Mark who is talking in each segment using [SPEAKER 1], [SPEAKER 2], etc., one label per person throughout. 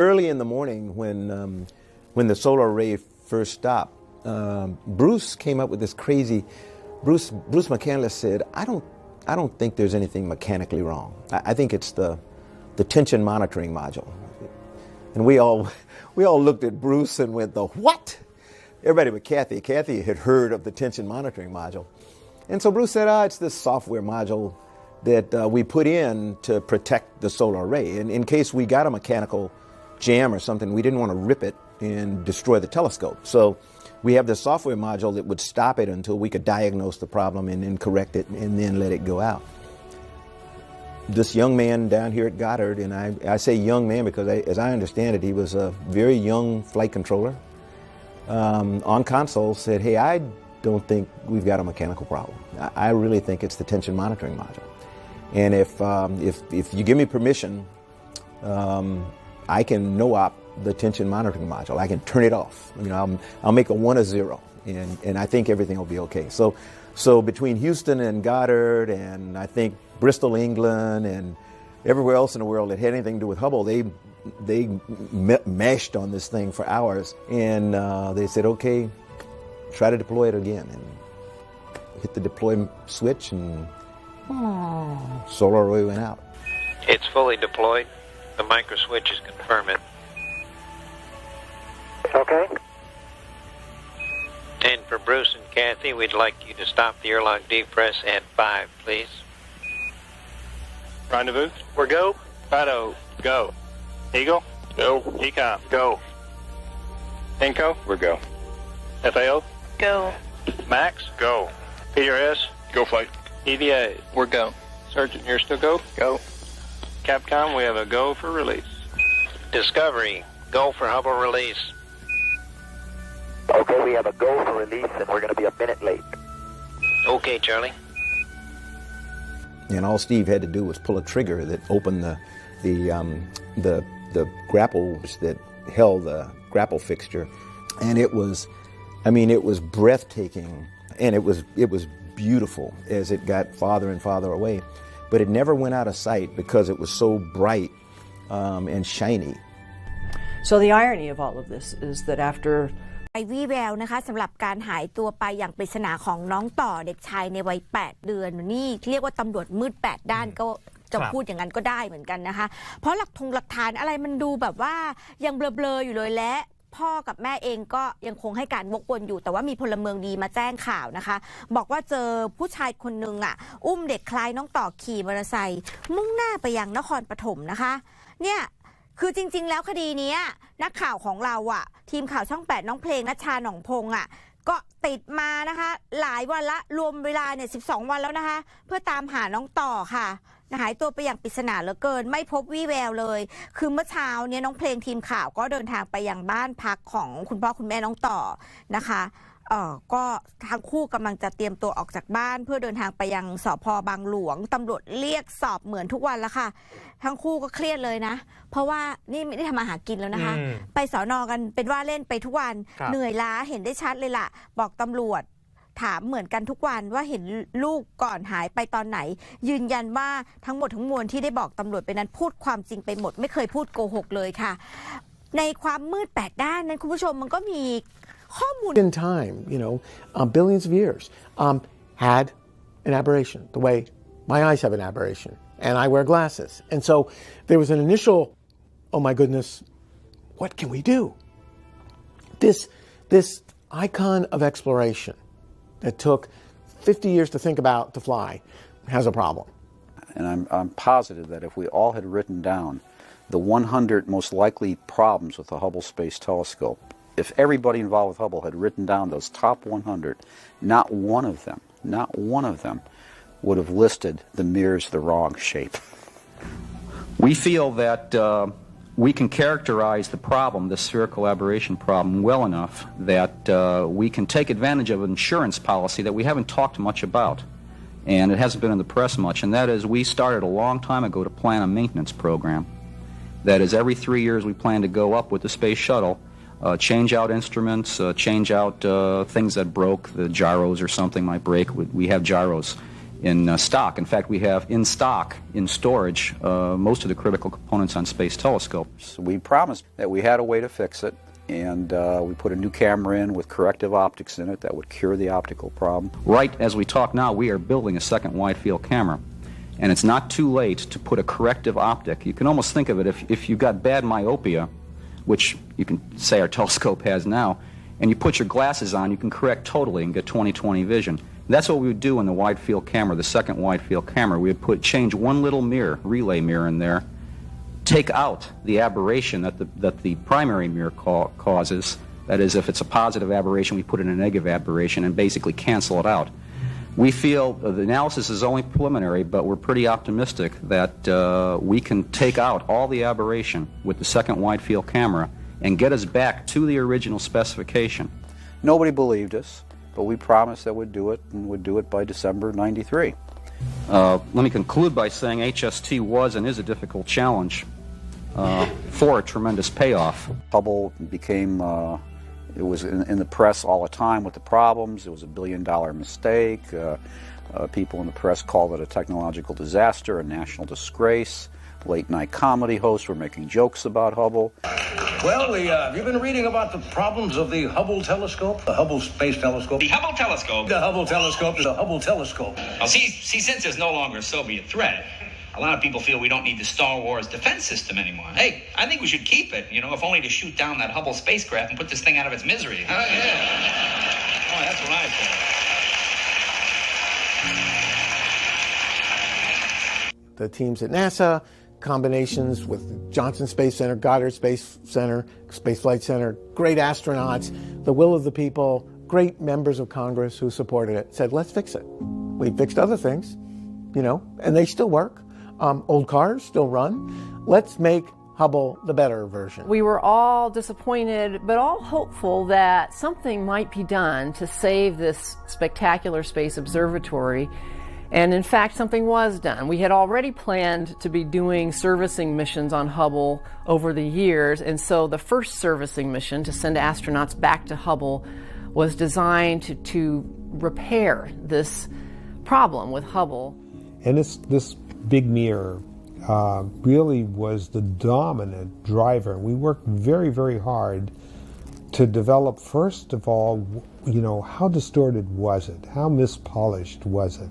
[SPEAKER 1] Early in the morning, when the solar array first stopped, Bruce came up with this crazy. Bruce McCandless said, "I don't think there's anything mechanically wrong. I think it's the tension monitoring module." And we all looked at Bruce and went, "The what?" Everybody but Kathy. Kathy had heard of the tension monitoring module, and so Bruce said, "It's this software module that we put in to protect the solar array, and in case we got a mechanical jam or something, we didn't want to rip it and destroy the telescope. So we have this software module that would stop it until we could diagnose the problem and then correct it and then let it go out." This young man down here at Goddard, and I say young man because as I understand it, he was a very young flight controller, on console said, "Hey, I don't think we've got a mechanical problem. I really think it's the tension monitoring module. And if you give me permission, I can no-op the tension monitoring module. I can turn it off. I'll make a 1 or 0, and I think everything will be okay." So between Houston and Goddard, and I think Bristol, England, and everywhere else in the world that had anything to do with Hubble, they mashed on this thing for hours, and they said, "Okay, try to deploy it again," and hit the deploy switch, and solar array went out.
[SPEAKER 2] It's fully deployed. The micro switches confirm it.
[SPEAKER 3] Okay.
[SPEAKER 2] And for Bruce and Kathy, we'd like you to stop the airlock depress at 5, please.
[SPEAKER 4] Rendezvous. We're go. Fido. Go. Eagle. Go. Ecom. Go. Inco. We're go. FAO.
[SPEAKER 5] Go.
[SPEAKER 4] Max. Go. PRS. Go flight. EVA. We're go. Sergeant, you're still go? Go. Capcom, we have a go for release.
[SPEAKER 2] Discovery, go for Hubble release.
[SPEAKER 3] Okay, we have a go for release, and we're going to be a minute late.
[SPEAKER 2] Okay, Charlie.
[SPEAKER 1] And all Steve had to do was pull a trigger that opened the grapples that held the grapple fixture, and it was breathtaking, and it was beautiful as it got farther and farther away, but it never went out of sight because it was so bright and shiny.
[SPEAKER 5] So the irony of all of this is that after
[SPEAKER 6] ไปวี่แววนะคะสำหรับการหายตัวไปอย่างปริศนาของน้องต่อเด็กชายในวัย8 เดือนนี่เรียกว่าตำรวจมืด8 ด้านก็จะพูดอย่างนั้นก็ได้เหมือนกันนะคะเพราะหลักฐานอะไรมันดูแบบว่ายังเบลอๆอยู่เลยและพ่อกับแม่เองก็ยังคงให้การวกวนอยู่แต่ว่ามีพลเมืองดีมาแจ้งข่าวนะคะบอกว่าเจอผู้ชายคนนึงอุ้มเด็กคล้ายน้องต่อขี่มอเตอร์ไซค์มุ่งหน้าไปยังนครปฐมนะคะเนี่ยคือจริงๆแล้วคดีนี้นักข่าวของเราทีมข่าวช่อง8น้องเพลงณชาหนองพงก็ติดมานะคะหลายวันละรวมเวลาเนี่ย12 วันแล้วนะคะเพื่อตามหาน้องต่อค่ะหายตัวไปอย่างปริศนาเหลือเกินไม่พบวี่แววเลยคือเมื่อเช้าเนี่ยน้องเพลงทีมข่าวก็เดินทางไปยังบ้านพักของคุณพ่อคุณแม่น้องต่อนะคะก็ทั้งคู่กำลังจะเตรียมตัวออกจากบ้านเพื่อเดินทางไปยังสภ.บางหลวงตำรวจเรียกสอบเหมือนทุกวันแล้วค่ะทั้งคู่ก็เครียดเลยนะเพราะว่านี่ไม่ได้ทำมาหากินแล้วนะคะไปสน.กันเป็นว่าเล่นไปทุกวันเหนื่อยล้าเห็นได้ชัดเลยล่ะบอกตำรวจถามเหมือนกันทุกวันว่าเห็นลูกก่อนหายไปตอนไหนยืนยันว่าทั้งหมดทั้งมวลที่ได้บอกตำรวจไปนั้นพูดความจริงไปหมดไม่เคยพูดโกหกเลยค่ะในความมืด8 ด้านนั้นคุณผู้ชมมันก็มีข้อมูล
[SPEAKER 7] In time, billions of years, had an aberration, the way my eyes have an aberration, and I wear glasses. And so there was an initial, oh my goodness, what can we do? This icon of exploration that took 50 years to think about to fly has a problem.
[SPEAKER 8] And I'm positive that if we all had written down the 100 most likely problems with the Hubble Space Telescope, if everybody involved with Hubble had written down those top 100, not one of them would have listed the mirrors the wrong shape.
[SPEAKER 9] We feel that we can characterize the problem, the spherical aberration problem, well enough that we can take advantage of an insurance policy that we haven't talked much about, and it hasn't been in the press much, and that is we started a long time ago to plan a maintenance program. That is, every 3 years we plan to go up with the space shuttle, change out instruments, change out things that broke, the gyros or something might break. We have gyros. in stock. In fact, we have in stock, in storage, most of the critical components on Space Telescope.
[SPEAKER 8] So we promised that we had a way to fix it, and we put a new camera in with corrective optics in it that would cure the optical problem.
[SPEAKER 9] Right as we talk now, we are building a second wide-field camera. And it's not too late to put a corrective optic. You can almost think of it if you've got bad myopia, which you can say our telescope has now, and you put your glasses on, you can correct totally and get 20/20 vision. That's what we would do in the wide-field camera, the second wide-field camera. We would change one little mirror, relay mirror in there, take out the aberration that the primary mirror causes. That is, if it's a positive aberration, we put in a negative aberration and basically cancel it out. We feel the analysis is only preliminary, but we're pretty optimistic that we can take out all the aberration with the second wide-field camera and get us back to the original specification.
[SPEAKER 8] Nobody believed us, but we promised that we'd do it, and would do it by December '93.
[SPEAKER 9] Let me conclude by saying HST was and is a difficult challenge for a tremendous payoff.
[SPEAKER 8] Hubble became, it was in the press all the time with the problems. It was a billion-dollar mistake. People in the press called it a technological disaster, a national disgrace. Late-night comedy hosts were making jokes about Hubble.
[SPEAKER 10] Well, have you been reading about the problems of the Hubble telescope? The Hubble Space Telescope?
[SPEAKER 11] The Hubble Telescope?
[SPEAKER 10] The Hubble Telescope is the Hubble Telescope.
[SPEAKER 11] Well, see, since there's no longer a Soviet threat, a lot of people feel we don't need the Star Wars defense system anymore. Hey, I think we should keep it, if only to shoot down that Hubble spacecraft and put this thing out of its misery. Oh, yeah. Oh, that's what I think.
[SPEAKER 7] The teams at NASA, combinations with Johnson Space Center, Goddard Space Center, Space Flight Center, great astronauts, the will of the people, great members of Congress who supported it, said, let's fix it. We fixed other things, and they still work. Old cars still run. Let's make Hubble the better version.
[SPEAKER 5] We were all disappointed, but all hopeful that something might be done to save this spectacular space observatory. And in fact, something was done. We had already planned to be doing servicing missions on Hubble over the years, and so the first servicing mission to send astronauts back to Hubble was designed to repair this problem with Hubble.
[SPEAKER 12] And this big mirror really was the dominant driver. We worked very, very hard to develop, first of all, how distorted was it? How mispolished was it?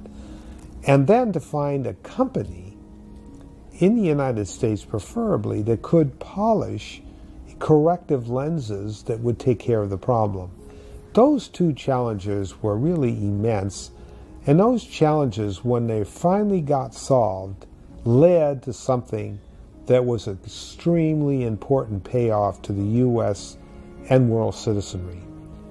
[SPEAKER 12] And then to find a company in the United States, preferably, that could polish corrective lenses that would take care of the problem. Those two challenges were really immense, and those challenges, when they finally got solved, led to something that was an extremely important payoff to the U.S. and world citizenry.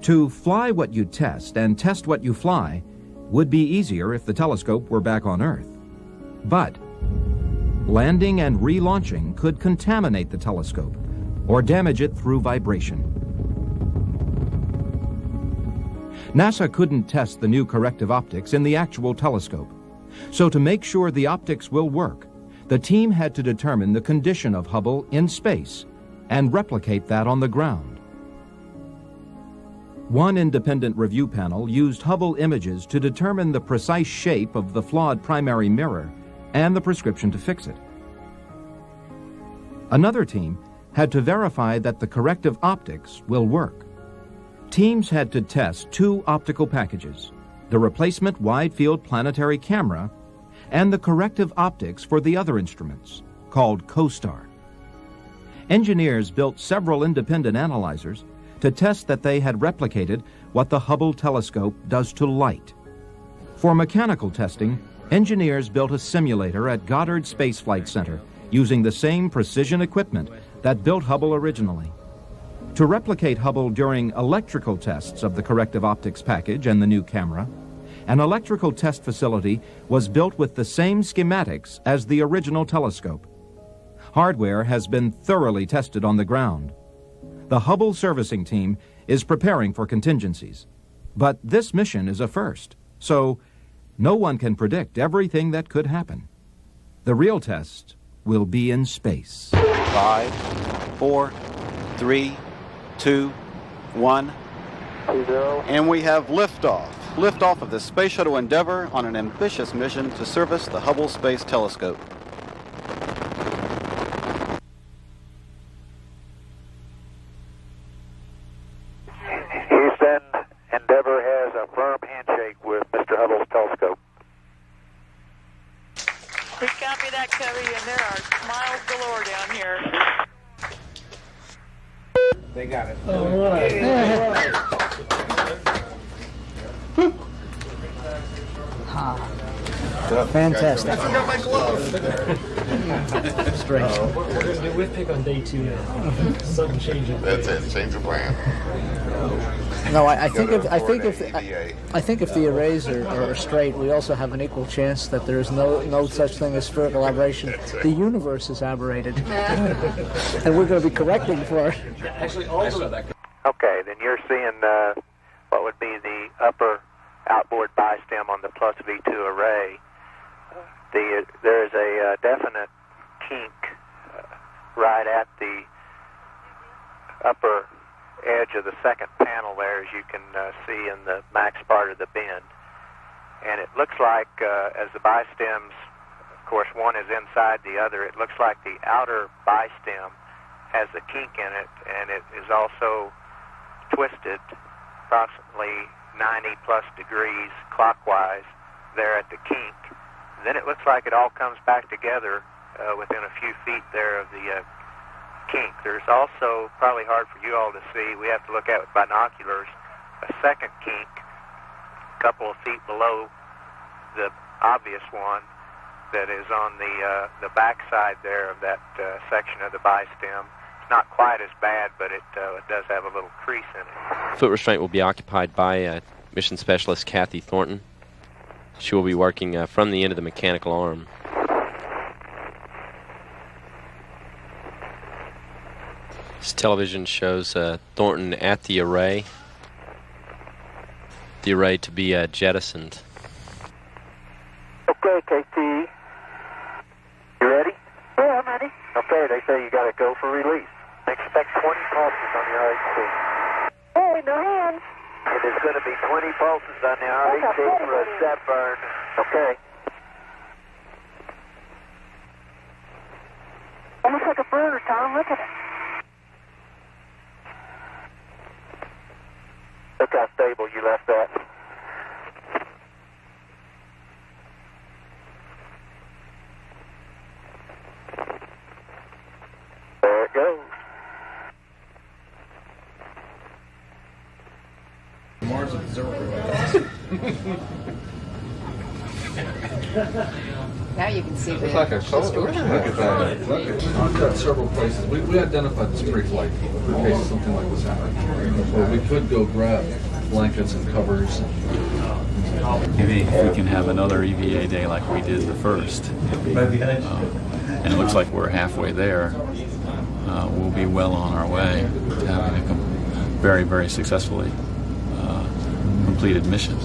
[SPEAKER 13] To fly what you test and test what you fly would be easier if the telescope were back on Earth. But landing and relaunching could contaminate the telescope or damage it through vibration. NASA couldn't test the new corrective optics in the actual telescope. So to make sure the optics will work, the team had to determine the condition of Hubble in space and replicate that on the ground. One independent review panel used Hubble images to determine the precise shape of the flawed primary mirror and the prescription to fix it. Another team had to verify that the corrective optics will work. Teams had to test two optical packages, the replacement wide-field planetary camera and the corrective optics for the other instruments, called COSTAR. Engineers built several independent analyzers to test that they had replicated what the Hubble telescope does to light. For mechanical testing, engineers built a simulator at Goddard Space Flight Center using the same precision equipment that built Hubble originally. To replicate Hubble during electrical tests of the corrective optics package and the new camera, an electrical test facility was built with the same schematics as the original telescope. Hardware has been thoroughly tested on the ground. The Hubble servicing team is preparing for contingencies. But this mission is a first, so no one can predict everything that could happen. The real test will be in space.
[SPEAKER 8] 5, 4, 3, 2, 1,
[SPEAKER 3] 0.
[SPEAKER 8] and we have liftoff.
[SPEAKER 14] liftoff of the Space Shuttle Endeavour on an ambitious mission to service the Hubble Space Telescope.
[SPEAKER 3] Houston, Endeavour has a firm handshake with Mr. Hubble's telescope.
[SPEAKER 15] We copy that, Covey, and there are smiles galore down here.
[SPEAKER 16] They got it.
[SPEAKER 15] All right.
[SPEAKER 16] Fantastic.
[SPEAKER 17] I forgot my glove.
[SPEAKER 16] Strange.
[SPEAKER 17] We're going to do whip pick on day 2 now. Something changing.
[SPEAKER 18] That's it. Change the plan.
[SPEAKER 16] No, I think if the arrays are straight, we also have an equal chance that there is no such thing as spherical aberration. The universe is aberrated, and we're going to be correcting for it.
[SPEAKER 3] Actually, okay, then you're seeing what would be the upper outboard bistem on the plus V2 array. There is a definite kink right at the upper edge of the second panel there, as you can see in the max part of the bend. And it looks like, as the bistems, of course, one is inside the other, it looks like the outer bistem has a kink in it, and it is also twisted approximately 90 plus degrees clockwise there at the kink. Then it looks like it all comes back together within a few feet there of the kink. There's also, probably hard for you all to see, we have to look at with binoculars, a second kink a couple of feet below the obvious one that is on the back side there of that section of the bistem. It's not quite as bad, but it does have a little crease in it.
[SPEAKER 19] Foot restraint will be occupied by mission specialist Kathy Thornton. She will be working from the end of the mechanical arm. This television shows Thornton at the array to be jettisoned.
[SPEAKER 3] Okay, KT. You ready? Yeah, I'm ready. Okay, they say you got to go for release. Expect 20 pulses on the RHC.
[SPEAKER 15] Hey, no hands.
[SPEAKER 3] It is going to be 20 pulses on the RHC for a set burn. Okay.
[SPEAKER 15] It looks like a burner, Tom. Look at it.
[SPEAKER 3] Look how stable you left that. There it goes.
[SPEAKER 17] Mars is 0.
[SPEAKER 5] Now you can see
[SPEAKER 20] It's like a solar. Look at that. Look at that. I've got several places. We identified this pre-flight in case something like this happened. So we could go grab blankets and covers.
[SPEAKER 21] Maybe if we can have another EVA day like we did the first. And it looks like we're halfway there. We'll be well on our way to having a very, very successfully completed mission.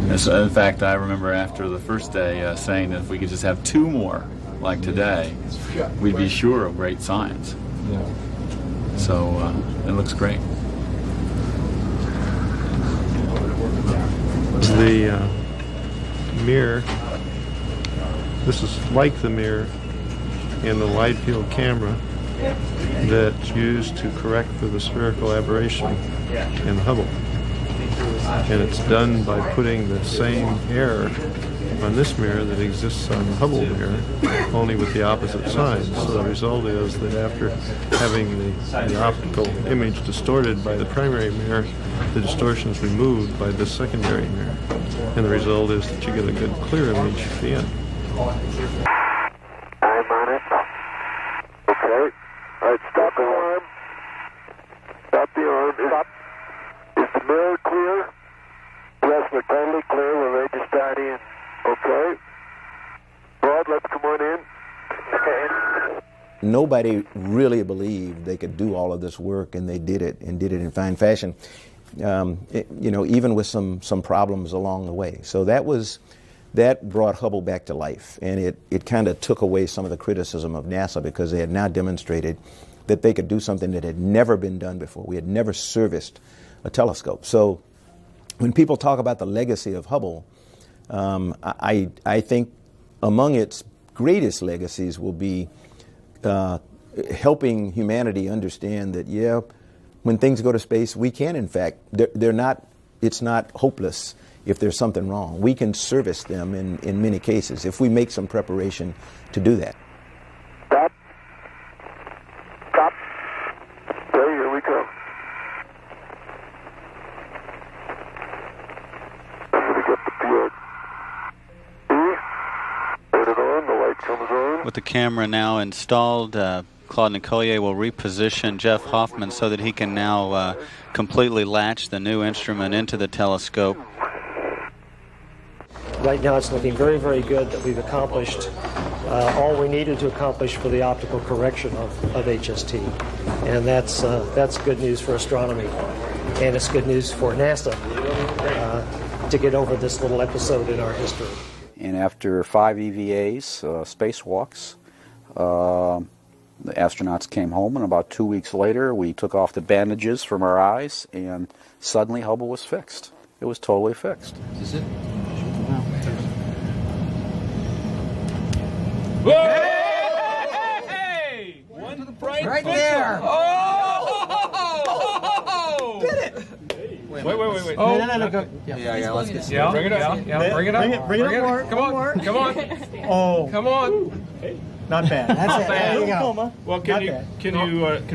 [SPEAKER 21] And so, in fact, I remember after the first day saying that if we could just have 2 more like today, we'd be sure of great science. So it looks great.
[SPEAKER 12] The mirror, this is like the mirror in the wide field camera that's used to correct for the spherical aberration in Hubble. And it's done by putting the same error on this mirror that exists on the Hubble mirror, only with the opposite sides. So the result is that after having the optical image distorted by the primary mirror, the distortion is removed by the secondary mirror. And the result is that you get a good clear image at the end.
[SPEAKER 3] I'm on it. Okay. All right, stop the arm. Stop the arm. Stop. Is the mirror clear? Yes, we're totally clear. We're ready to start in. Okay. Rod, let's come on in. Okay.
[SPEAKER 1] Nobody really believed they could do all of this work, and they did it, and did it in fine fashion. Even with some problems along the way. So that brought Hubble back to life, and it kind of took away some of the criticism of NASA, because they had now demonstrated that they could do something that had never been done before. We had never serviced a telescope. So when people talk about the legacy of Hubble, I think among its greatest legacies will be helping humanity understand that, yeah, when things go to space, we can, in fact, it's not hopeless if there's something wrong. We can service them in many cases if we make some preparation to do that.
[SPEAKER 18] Stop. Okay, here we go. I'm going to get the POD. Put it on, the light comes on.
[SPEAKER 14] With the camera now installed, Claude Nicollier will reposition Jeff Hoffman so that he can now completely latch the new instrument into the telescope.
[SPEAKER 17] Right now it's looking very, very good that we've accomplished all we needed to accomplish for the optical correction of HST. And that's good news for astronomy. And it's good news for NASA to get over this little episode in our history.
[SPEAKER 8] And after 5 EVAs, spacewalks, the astronauts came home, and about 2 weeks later we took off the bandages from our eyes, and suddenly Hubble was fixed. It was totally fixed.
[SPEAKER 14] Is it?
[SPEAKER 4] Hey! One to the bright
[SPEAKER 22] right
[SPEAKER 4] picture.
[SPEAKER 22] there.
[SPEAKER 4] Oh!
[SPEAKER 22] Did it?
[SPEAKER 4] Wait.
[SPEAKER 22] Oh, no, go.
[SPEAKER 14] Yeah, let's get
[SPEAKER 4] Yeah, bring it up. Yeah, bring it up.
[SPEAKER 22] Bring it up more.
[SPEAKER 4] Come on.
[SPEAKER 22] Oh.
[SPEAKER 4] Come on.
[SPEAKER 22] Not bad. That's
[SPEAKER 4] Not
[SPEAKER 22] it.
[SPEAKER 4] bad.
[SPEAKER 22] There you go.
[SPEAKER 4] Well, can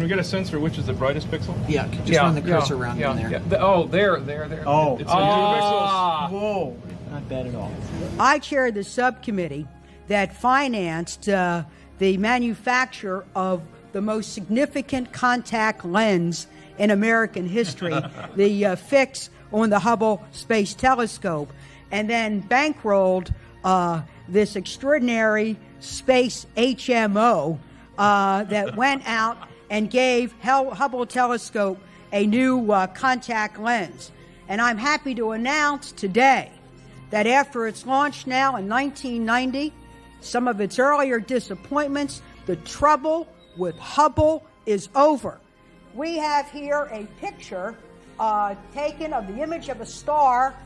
[SPEAKER 4] we get a sense for which is the brightest pixel?
[SPEAKER 22] Yeah, just run the cursor around in there.
[SPEAKER 4] Oh, there.
[SPEAKER 22] Oh.
[SPEAKER 4] It's 2 pixels.
[SPEAKER 22] Whoa. Not bad at all.
[SPEAKER 23] I chaired the subcommittee that financed the manufacture of the most significant contact lens in American history, the fix on the Hubble Space Telescope, and then bankrolled this extraordinary space HMO that went out and gave Hubble Telescope a new contact lens. And I'm happy to announce today that after its launch now in 1990, some of its earlier disappointments, the trouble with Hubble is over. We have here a picture taken of the image of a star